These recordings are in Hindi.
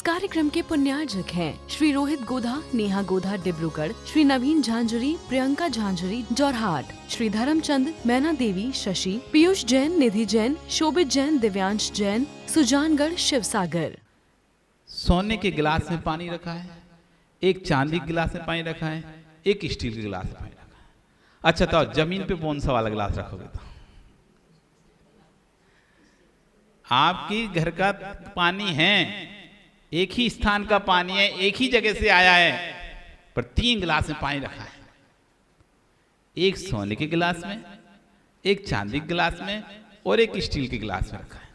कार्यक्रम के पुण्यार्जक हैं श्री रोहित गोधा, नेहा गोधा डिब्रूगढ़, श्री नवीन झांझरी, प्रियंका झांझरी जोरहाट, श्री धर्मचंद, मैना देवी, शशि, पीयूष जैन, निधि जैन, शोभित जैन, दिव्यांश जैन, सुजानगढ़, शिवसागर। सोने के गिलास में पानी रखा है, एक चांदी के गिलास में पानी रखा है, एक स्टील के गिलास में पानी रखा है। अच्छा तो जमीन पे कौन सा वाला गिलास रखोगे? तो आपकी घर का पानी है, एक ही स्थान का पानी है, एक ही जगह से आया है, पर 3 गिलास में पानी रखा है। एक सोने के गिलास में, एक चांदी के गिलास में और एक स्टील के गिलास में रखा है।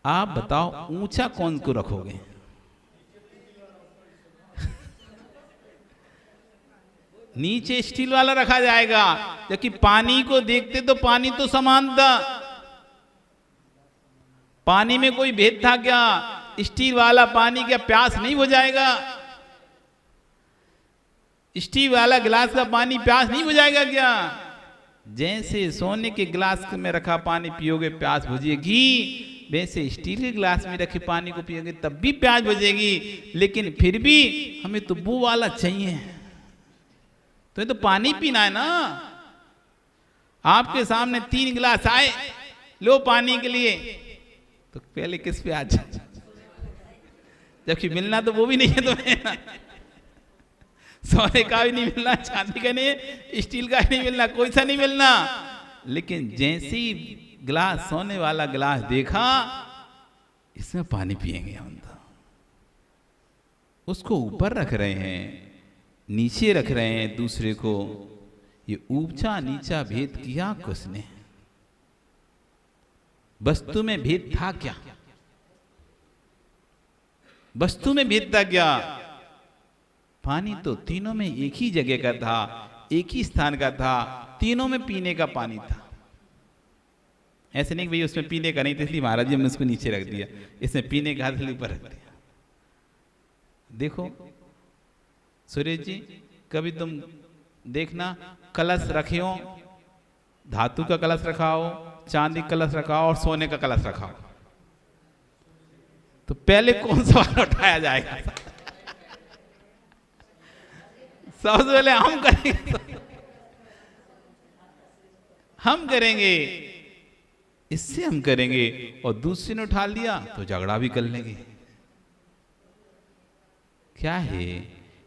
आप बताओ ऊंचा कौन को रखोगे? नीचे स्टील वाला रखा जाएगा, जबकि पानी को देखते तो पानी तो समान था। पानी में कोई भेद था क्या? स्टील वाला पानी क्या प्यास नहीं बुझाएगा? स्टील वाला गिलास का पानी प्यास नहीं बुझाएगा क्या? जैसे सोने के गिलास में रखा पानी पियोगे प्यास बुझेगी, वैसे स्टील के गिलास में रखे पानी को पियोगे तब भी प्यास बुझेगी। लेकिन फिर भी हमें तो वो वाला चाहिए, तो ये तो पानी पीना है ना। आपके सामने 3 गिलास आए, लो पानी के लिए, तो पहले किस पे आ जाए? जबकि मिलना तो वो भी नहीं है तुम्हें, सोने का भी नहीं मिलना, चांदी का नहीं, स्टील का नहीं मिलना, कोई सा नहीं मिलना। लेकिन जैसे ही गिलास, सोने वाला गिलास देखा, इसमें पानी पिएंगे हम तो। उसको ऊपर रख रहे हैं, नीचे रख रहे हैं दूसरे को। ये ऊंचा नीचा भेद किया किसने? वस्तु में भेद था क्या? वस्तु में भेद था क्या? पानी तो तीनों में एक ही जगह का था, एक ही स्थान का था, तीनों में पीने का पानी था। ऐसे नहीं भाई उसमें पीने का नहीं था इसलिए महाराज जी हमने उसको नीचे रख दिया, इसमें पीने का इसलिए ऊपर रख दिया। देखो सुरेश जी, कभी तुम देखना कलश रखे हो, धातु का कलश रखा हो, चांदी का कलश रखा हो और सोने का कलश रखा हो, तो पहले कौन सा वाला उठाया जाएगा? सबसे पहले हम करेंगे, हम करेंगे, इससे हम करेंगे, और दूसरे ने उठा लिया तो झगड़ा भी कर लेंगे। क्या है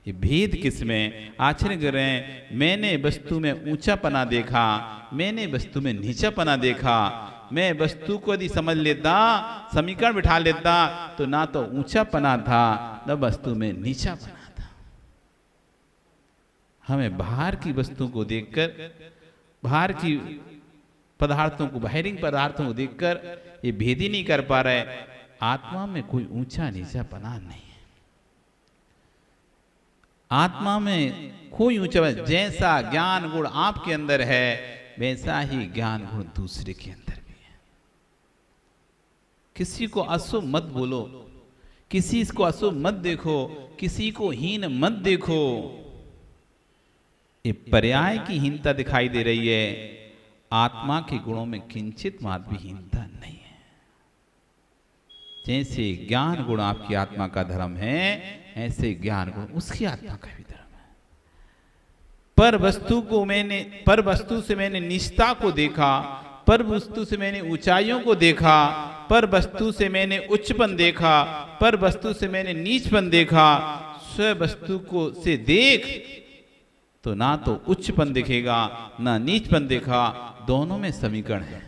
ये भेद? किसमें? आश्चर्य कर रहे हैं। मैंने वस्तु में ऊंचा पना देखा, मैंने वस्तु में नीचा पना देखा। मैं वस्तु को यदि समझ लेता, समीकरण बिठा लेता, तो ना तो ऊंचा पना था, न वस्तु में नीचा पना था। हमें बाहर की वस्तु को देखकर, बाहर की पदार्थों को, बाहरी पदार्थों को देखकर ये भेद ही नहीं कर पा रहे। आत्मा में कोई ऊंचा नीचा पना नहीं है। आत्मा में कोई ऊंचा, जैसा ज्ञान गुण आपके अंदर है वैसा ही ज्ञान गुण दूसरे के अंदर भी है। किसी को अशुभ मत बोलो, किसी को अशुभ मत देखो, किसी को हीन मत देखो। ये पर्याय की हीनता दिखाई दे रही है। आत्मा के गुणों में किंचित मात्र भी हीनता नहीं है। जैसे ज्ञान गुण आपकी आत्मा का धर्म है, ऐसे ज्ञान गुण उसकी आत्मा का भी धर्म है। पर वस्तु से मैंने निष्ठा को देखा, पर वस्तु से मैंने ऊंचाइयों को देखा, पर वस्तु से मैंने उच्चपन देखा, पर वस्तु से मैंने नीचपन देखा। स्व वस्तु को से देख तो ना तो उच्चपन दिखेगा ना नीचपन देखा, दोनों में समीकरण है।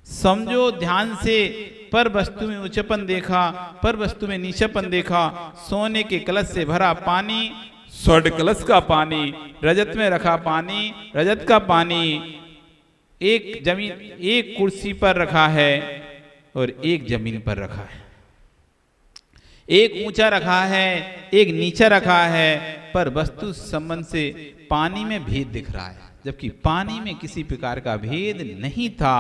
समझो ध्यान से, पर वस्तु में उच्चपन देखा, पर वस्तु में नीचापन देखा। सोने के कलश से भरा पानी, स्वर्ण कलश का पानी, रजत में रखा पानी, रजत का पानी। एक जमीन, एक कुर्सी पर रखा है और एक जमीन पर रखा है। एक ऊंचा रखा है, एक नीचा रखा है, पर वस्तु संबंध से पानी में भेद दिख रहा है, जबकि पानी में किसी प्रकार का भेद नहीं था।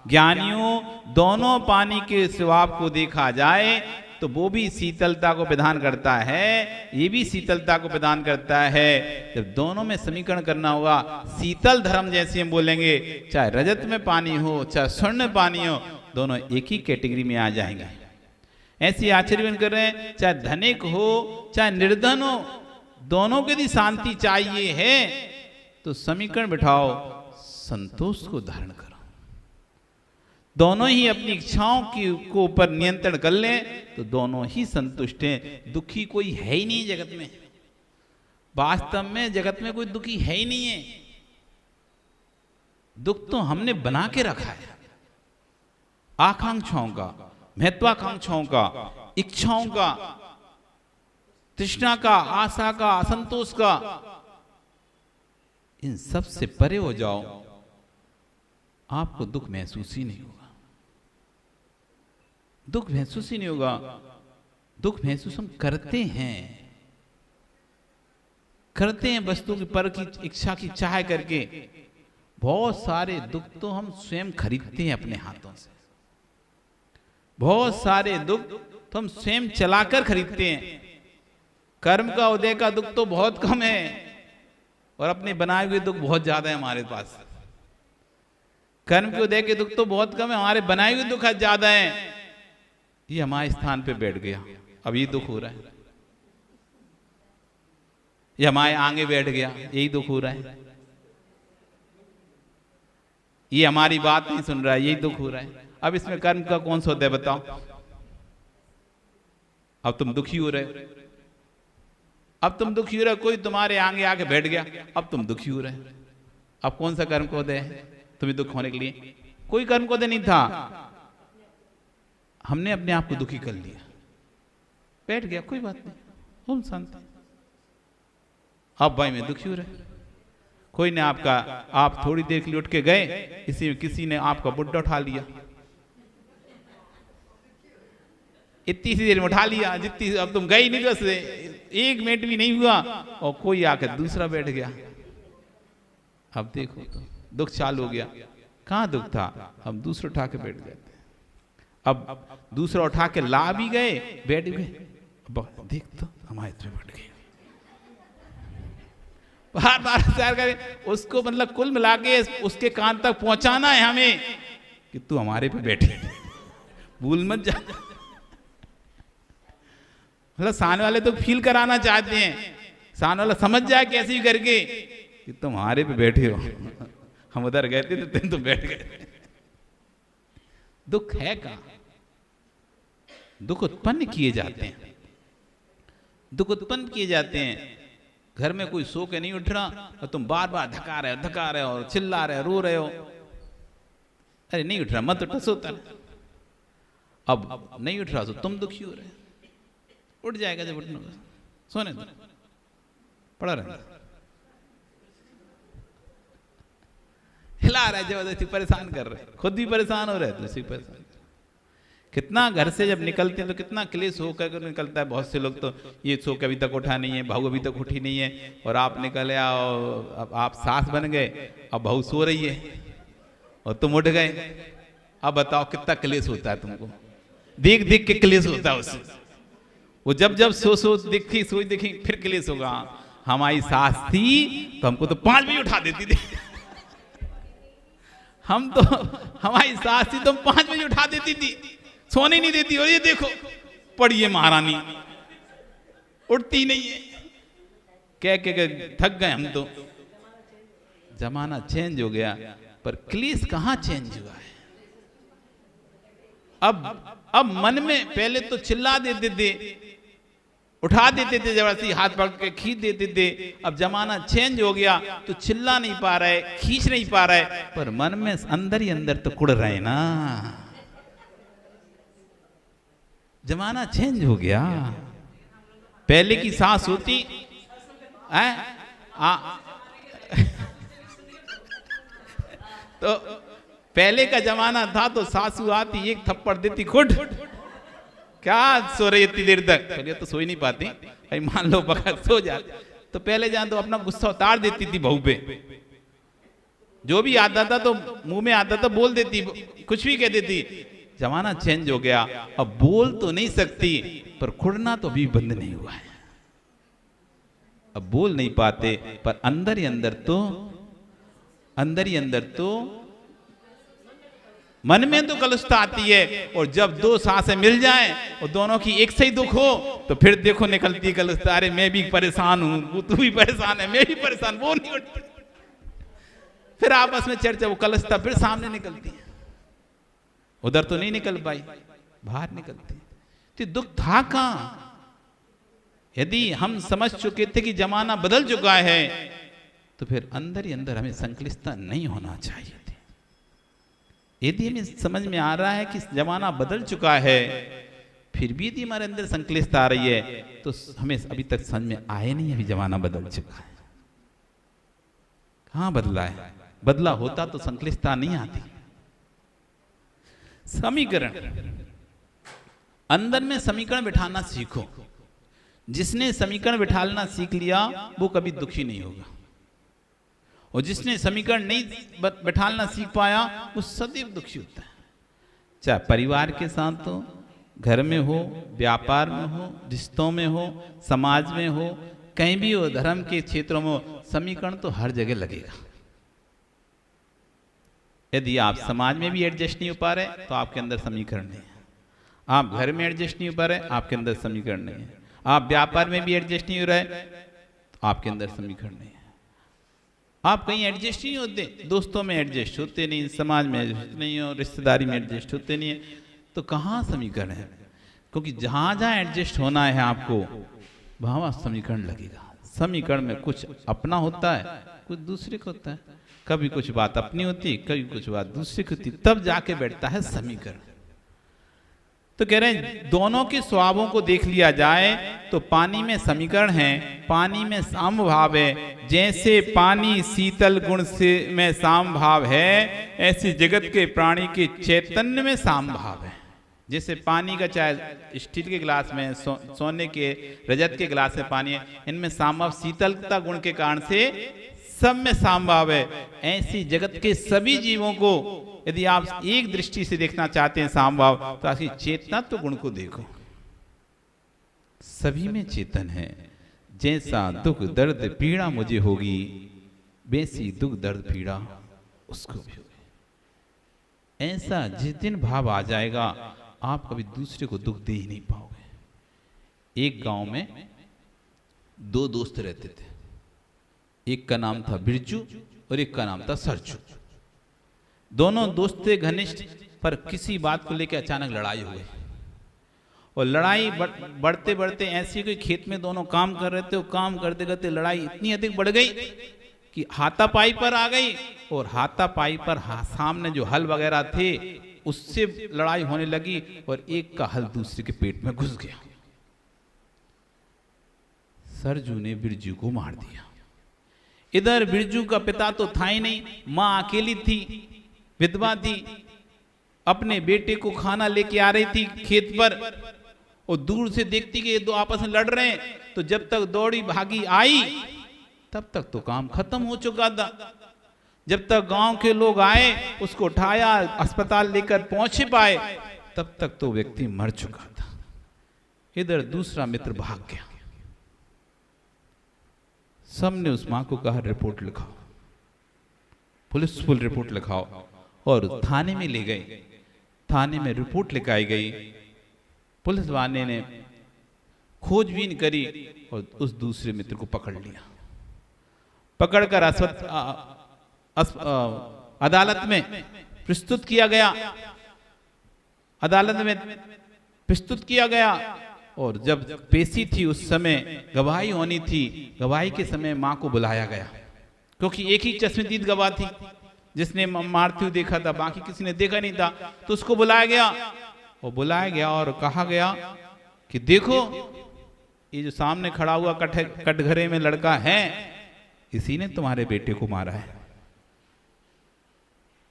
ज्ञानियों, दोनों पानी के स्वभाव को देखा जाए तो वो भी शीतलता को प्रदान करता है, ये भी शीतलता को प्रदान करता है। जब दोनों में समीकरण करना होगा, शीतल धर्म जैसे हम बोलेंगे, चाहे रजत में पानी हो चाहे स्वर्ण में पानी हो, दोनों एक ही कैटेगरी में आ जाएंगे। ऐसी आचरण कर रहे हैं, चाहे धनिक हो चाहे निर्धन हो, दोनों के लिए शांति चाहिए है, तो समीकरण बिठाओ, संतोष को धारण करो। दोनों ही अपनी इच्छाओं की को ऊपर नियंत्रण कर लें तो दोनों ही संतुष्ट हैं। दुखी कोई है ही नहीं जगत में, वास्तव में जगत में कोई दुखी है ही नहीं है। दुख तो हमने बना के रखा है, आकांक्षाओं का, महत्वाकांक्षाओं का, इच्छाओं का, तृष्णा का, आशा का, असंतोष का। इन सब से परे हो जाओ, आपको दुख महसूस ही नहीं होगा। दुख महसूस ही नहीं होगा। दुख महसूस हम करते हैं वस्तु की पर की इच्छा की चाह करके। बहुत सारे दुख तो हम स्वयं खरीदते हैं अपने हाथों से, बहुत सारे दुख तो हम स्वयं चलाकर खरीदते हैं। कर्म का उदय का दुख तो बहुत कम है और अपने बनाए हुए दुख बहुत ज्यादा है हमारे पास। कर्म के उदय के दुख तो बहुत कम है, हमारे बनाए हुए दुख ज्यादा है। ये हमारे स्थान पे बैठ गया, अब ये दुख हो रहा है। ये हमारे आगे बैठ गया, यही दुख हो रहा है। ये हमारी बात नहीं सुन रहा है, यही दुख हो रहा है। अब इसमें कर्म का कौन सा उदय बताओ? अब तुम दुखी हो रहे हो, अब तुम दुखी हो रहे हो। कोई तुम्हारे आगे आके बैठ गया, अब तुम दुखी हो रहे हो। अब कौन सा कर्म का उदय है तुम्हें दुख होने के लिए? कोई कर्म का उदय नहीं था, हमने अपने आप को दुखी कर लिया, बैठ गया, कोई बात नहीं, हम शांत। अब भाई मैं दुखी हो रहे, कोई ने आपका, आप थोड़ी देर के लिए उठ के गए, इसी में किसी ने आपका बुड्ढा उठा लिया, इतनी सी देर में उठा लिया जितनी, अब तुम गई नहीं, बस 1 मिनट भी नहीं हुआ और कोई आकर दूसरा बैठ गया। अब देखो तो दुख चालू हो गया। कहाँ दुख था? हम दूसरा उठा के बैठ गए। अब दूसरा उठा के ला भी गए, बैठ गए, देख तो हमारे तरफ बैठ गए। बार बार विचार करें उसको, मतलब कुल मिला के उसके कान तक पहुंचाना है हमें कि तू हमारे पे बैठे, भूल मत जा। मतलब सामने वाले तो फील कराना चाहते हैं, सामने वाला समझ जाए कैसे भी करके कि तुम हमारे पे बैठे हो, हम उधर गए थे तो तुम बैठ गए। दुख है कहाँ? दुख उत्पन्न किए जाते हैं, दुख उत्पन्न किए जाते हैं। घर में कोई सो के नहीं उठ रहा और तुम बार बार धका रहे हो और चिल्ला रहे हो, रो रहे हो। अरे नहीं उठ रहा, मत उठ, सोता रहे। अब नहीं उठ रहा तो तुम दुखी हो रहे, उठ जाएगा जब उठना, सोने दो, पड़ा रहे, हिला रहे, जबरदस्ती परेशान कर रहे, खुद भी परेशान हो रहे, दूसरी परेशान। कितना घर से जब निकलते हैं तो कितना क्लेश होकर निकलता है। बहुत से लोग तो ये सो के अभी तक उठा नहीं है, बहू अभी तक उठी नहीं है, और आप निकले और अब आप सास बन गए, अब बहू सो रही है और तुम उठ गए। अब बताओ कितना क्लेश होता है तुमको, देख देख के क्लेश होता है उससे। वो जब जब सो दिखी सोई दिखी फिर क्लेश होगा। हमारी सास थी तो हमको तो 5 बजे उठा देती थी, हम तो, हमारी सास थी तो 5 बजे उठा देती थी, सोने नहीं देती। और ये देखो पड़ी है महारानी, उठती नहीं है, कह के थक गए हम तो। जमाना चेंज हो गया, पर क्लेश कहाँ चेंज हुआ है? अब मन में पहले तो चिल्ला देते थे, उठा देते थे, जबरदस्ती हाथ पकड़ के खींच देते थे। अब जमाना चेंज हो गया तो चिल्ला नहीं पा रहे, खींच नहीं पा रहे, पर मन में अंदर ही अंदर तो कुड़ रहे ना। जमाना चेंज हो गया। पहले की सास होती है तो पहले का जमाना था तो सासू आती, एक थप्पड़ देती, खुद क्या सो रही इतनी देर तक? पहले तो सो ही नहीं पाती भाई, मान लो पकड़ सो जाते तो पहले जान तो अपना गुस्सा उतार देती थी बहू पे। जो भी आता था तो मुंह में आता था बोल देती, कुछ भी कह देती। जमाना चेंज हो गया, अब बोल तो नहीं सकती पर खुड़ना तो अभी बंद नहीं हुआ है। अब बोल नहीं पाते पर अंदर ही अंदर तो मन में तो कलुषता आती है, और जब दो सांसें मिल जाएं और दोनों की एक से ही दुख हो तो फिर देखो निकलती है कलुषता, अरे मैं भी परेशान हूं, वो तू भी परेशान है, मैं भी परेशान, वो नहीं उठती, फिर आपस में चर्चा, वो कलुषता फिर सामने निकलती है। उधर तो नहीं निकल पाई, बाहर निकलती है। तो दुख था कहां? यदि हम समझ चुके थे कि जमाना बदल चुका है तो फिर अंदर ही अंदर हमें संकलिष्टता नहीं होना चाहिए थी। यदि हमें समझ में आ रहा है कि जमाना बदल चुका है, फिर भी यदि हमारे अंदर संकलिष्टता आ रही है तो हमें अभी तक समझ में आए नहीं, अभी जमाना बदल चुका है। कहां बदला है? बदला होता तो संकलिष्टता नहीं आती। समीकरण, अंदर में समीकरण बिठाना सीखो। जिसने समीकरण बिठाना सीख लिया वो कभी दुखी नहीं होगा, और जिसने समीकरण नहीं बिठाना सीख पाया वो सदैव दुखी होता है। चाहे परिवार के साथ हो, घर में हो, व्यापार में हो, रिश्तों में हो, समाज में हो, कहीं भी हो, धर्म के क्षेत्रों में हो, समीकरण तो हर जगह लगेगा। यदि आप समाज में भी एडजस्ट नहीं हो पा रहे तो आपके अंदर समीकरण नहीं है। आप घर में एडजस्ट नहीं हो पा रहे, आपके अंदर समीकरण नहीं है। आप व्यापार में भी एडजस्ट नहीं हो रहे तो आपके अंदर समीकरण नहीं है। आप कहीं एडजस्ट नहीं होते, दोस्तों में एडजस्ट होते नहीं, समाज में एडजस्ट नहीं हो, रिश्तेदारी में एडजस्ट होते नहीं है, तो कहाँ समीकरण है? क्योंकि जहां जहां एडजस्ट होना है आपको, वहां समीकरण लगेगा। समीकरण में कुछ अपना होता है, कुछ दूसरे का होता है, कभी कुछ बात अपनी होती, कभी कुछ बात दूसरे की होती, तब जाके बैठता है समीकरण। तो कह रहे हैं दोनों के स्वभावों को देख लिया जाए तो पानी में समीकरण है, पानी में साम भाव है। जैसे पानी शीतल गुण से में साम भाव है, ऐसे जगत के प्राणी के चैतन्य में साम भाव है। जैसे पानी का, चाहे स्टील के गिलास में, सोने के, रजत के गिलास में पानी है, इनमें साम भाव शीतलता गुण के कारण से सब में साम भाव है। ऐसी जगत के सभी जीवों को यदि आप एक दृष्टि से देखना चाहते हैं साम भाव, तो आपकी चेतनत्व गुण को देखो, सभी में चेतन है। जैसा दुख दर्द पीड़ा मुझे होगी, वैसी दुख दर्द पीड़ा उसको भी होगी। ऐसा जिस दिन भाव आ जाएगा, आप कभी दूसरे को दुख दे ही नहीं पाओगे। एक गांव में दो दोस्त रहते थे, एक का नाम था बिरजू और एक का नाम था सरजू। दोनों दोस्त थे घनिष्ठ, पर किसी बात को लेकर अचानक लड़ाई हो गई, और लड़ाई बढ़ते बढ़ते ऐसी कोई खेत में दोनों काम कर रहे थे, वो काम करते करते लड़ाई इतनी अधिक बढ़ गई कि हाथापाई पर आ गई, और हाथापाई पर सामने जो हल वगैरह थे उससे लड़ाई होने लगी, और एक का हल दूसरे के पेट में घुस गया। सरजू ने बिरजू को मार दिया। इधर बिरजू का पिता तो था ही नहीं, मां अकेली थी, विधवा थी, अपने बेटे को खाना लेके आ रही थी खेत पर, और दूर से देखती कि ये दो आपस में लड़ रहे हैं, तो जब तक दौड़ी भागी आई तब तक तो काम खत्म हो चुका था। जब तक गांव के लोग आए, उसको उठाया, अस्पताल लेकर पहुंच पाए, तब तक तो व्यक्ति मर चुका था। इधर दूसरा मित्र भाग गया। सबने उस मां को कहा रिपोर्ट लिखाओ, पुलिसफुल रिपोर्ट लिखाओ, और थाने में ले गए। थाने में रिपोर्ट लिखाई गई। पुलिस वाले ने खोजबीन करी और उस दूसरे मित्र को पकड़ लिया। पकड़कर अदालत में प्रस्तुत किया गया। अदालत में प्रस्तुत किया गया, और जब पेशी थी उस समय गवाही होनी थी। गवाही के समय मां को बुलाया गया, क्योंकि एक ही चश्मदीद गवाह थी जिसने मारते हुए देखा था, बाकी किसी ने देखा नहीं था। तो उसको बुलाया गया, और कहा गया कि देखो ये जो सामने खड़ा हुआ कटघरे में लड़का है, इसी ने तुम्हारे बेटे को मारा है।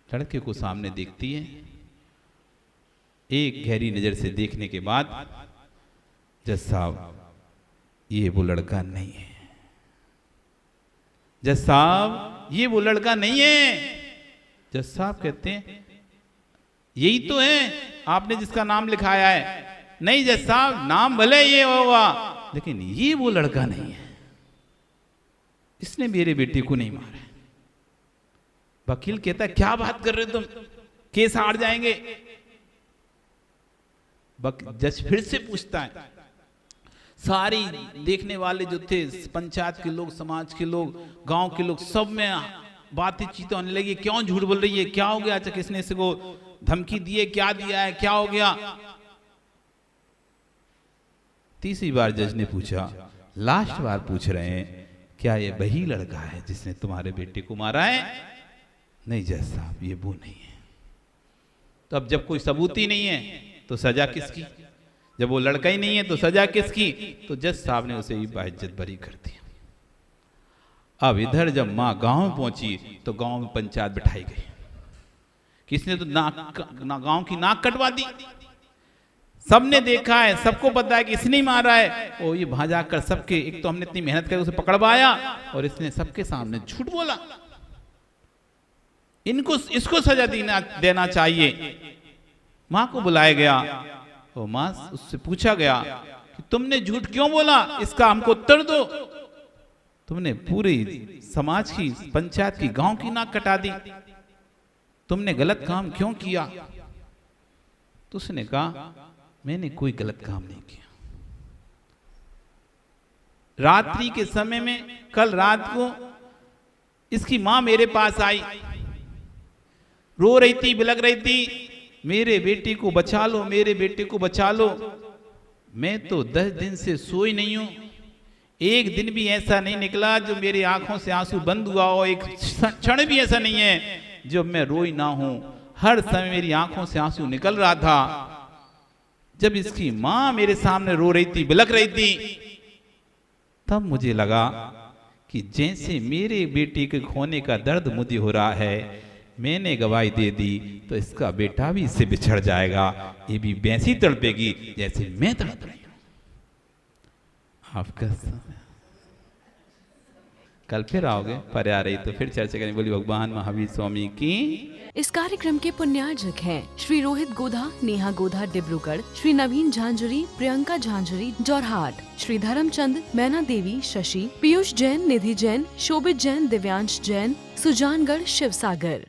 लड़के को सामने देखती है, एक गहरी नजर से देखने के बाद, जज साहब ये वो लड़का नहीं है, जज साहब ये वो लड़का नहीं है। जज साहब कहते हैं यही तो है आपने जिसका नाम लिखाया है। नहीं जज साहब, नाम भले ये होगा, लेकिन ये वो लड़का नहीं है, इसने मेरे बेटे को नहीं मारा। वकील कहता है क्या बात कर रहे तुम, केस हार जाएंगे। जज फिर से पूछता है, सारी देखने वाले जो थे, पंचायत के लोग, समाज के लोग, गांव के लोग, सब में बातें चीतें होने लगी, क्यों झूठ बोल रही है, क्या हो गया, अच्छा किसने इसको धमकी दी है, क्या दिया है, क्या हो गया। तीसरी बार जज ने पूछा, लास्ट बार पूछ रहे हैं, क्या ये वही लड़का है जिसने तुम्हारे बेटे को मारा है? नहीं जज साहब, ये वो नहीं है। तो अब जब कोई सबूत ही नहीं है तो सजा किसकी? जब वो लड़का ही नहीं है तो सजा किसकी? तो जज साहब ने उसे बाइज्जत बरी कर दिया। अब इधर जब माँ गांव में पहुंची तो गांव में पंचायत बिठाई गई। किसने तो ना गांव की नाक कटवा दी। सबने देखा है, सबको पता है कि इसने ही मारा है। ओ ये वहां जाकर सबके, एक तो हमने इतनी मेहनत करके उसे पकड़वाया और इसने सबके सामने झूठ बोला। इसको सजा देना चाहिए। माँ को बुलाया गया और माँ उससे पूछा गया कि तुमने झूठ क्यों बोला, इसका हमको उत्तर दो। तुमने पूरी समाज की, पंचायत की, गांव की नाक कटा दी। तुमने गलत काम क्यों किया? तो उसने कहा, मैंने कोई गलत काम नहीं किया। रात्रि के समय में, कल रात को इसकी मां मेरे पास आई, रो रही थी, बिलख रही थी, मेरे बेटे को बचा लो, मेरे बेटे को बचा लो। मैं तो 10 दिन से सोई नहीं हूं। एक दिन भी ऐसा नहीं निकला जो मेरी आंखों से आंसू बंद हुआ हो। एक क्षण भी ऐसा नहीं है जो मैं रोई ना हूं। हर समय मेरी आंखों से आंसू निकल रहा था। जब इसकी मां मेरे सामने रो रही थी, बिलख रही थी, तब मुझे लगा कि जैसे मेरे बेटे के खोने का दर्द मुझे हो रहा है, मैंने गवाही दे दी तो इसका बेटा भी इससे बिछड़ जाएगा। ये भी वैसी तड़पेगी जैसे मैं तड़प रही हूं। आपका कल फिर आओगे, पर आ रही तो फिर चर्चा करें। बोली भगवान महावीर स्वामी की। इस कार्यक्रम के पुण्यार्जक हैं श्री रोहित गोधा, नेहा गोधा डिब्रूगढ़, श्री नवीन झांझरी, प्रियंका झांझरी जोरहाट, श्री धर्मचंद, मैना देवी शशि, पीयूष जैन, निधि जैन, शोभित जैन, दिव्यांश जैन, सुजानगढ़ शिवसागर।